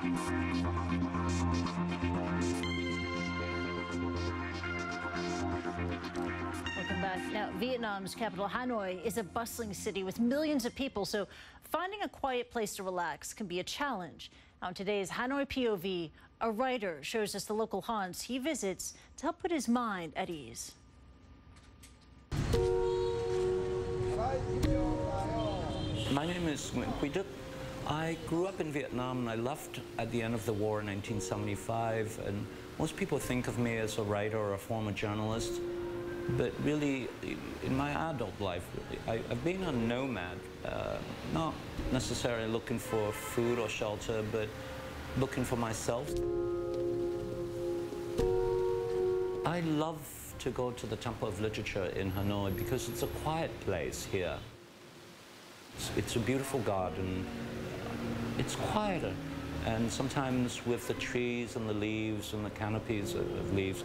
Welcome back. Now, Vietnam's capital, Hanoi, is a bustling city with millions of people, so finding a quiet place to relax can be a challenge. Now, in today's Hanoi POV, a writer shows us the local haunts he visits to help put his mind at ease. My name is Nguyễn Quý Đức. I grew up in Vietnam and I left at the end of the war in 1975, and most people think of me as a writer or a former journalist, but really in my adult life I've been a nomad, not necessarily looking for food or shelter, but looking for myself. I love to go to the Temple of Literature in Hanoi because it's a quiet place here. It's a beautiful garden. It's quieter, and sometimes with the trees and the leaves and the canopies of leaves,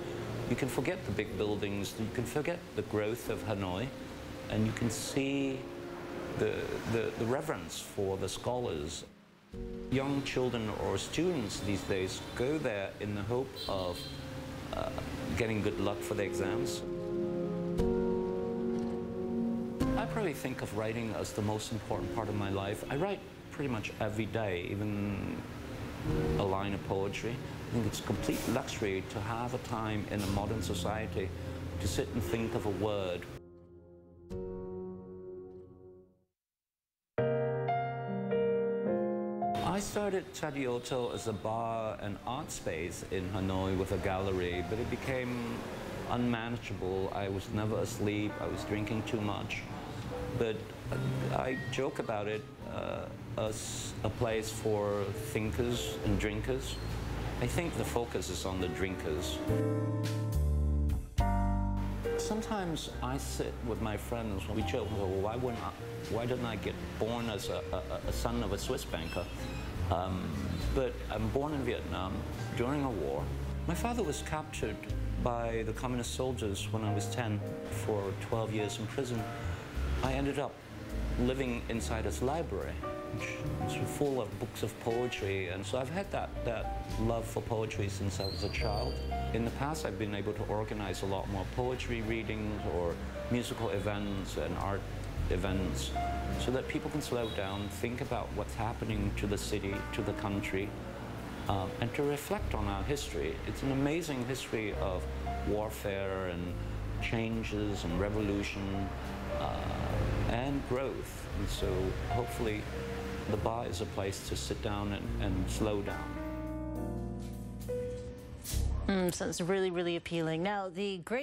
you can forget the big buildings, you can forget the growth of Hanoi, and you can see the reverence for the scholars. Young children or students these days go there in the hope of getting good luck for the exams. I probably think of writing as the most important part of my life. I write pretty much every day, even a line of poetry. I think it's a complete luxury to have a time in a modern society to sit and think of a word. I started Tradioto as a bar and art space in Hanoi with a gallery, but it became unmanageable. I was never asleep, I was drinking too much. But I joke about it as a place for thinkers and drinkers. I think the focus is on the drinkers. Sometimes I sit with my friends and we joke, well, why didn't I get born as a son of a Swiss banker? But I'm born in Vietnam during a war. My father was captured by the communist soldiers when I was 10 for 12 years in prison. I ended up living inside his library, which is full of books of poetry, and so I've had that love for poetry since I was a child. In the past, I've been able to organize a lot more poetry readings or musical events and art events so that people can slow down, think about what's happening to the city, to the country, and to reflect on our history. It's an amazing history of warfare and changes and revolution and growth. And so hopefully the bar is a place to sit down and slow down. Sounds really, really appealing. Now, the great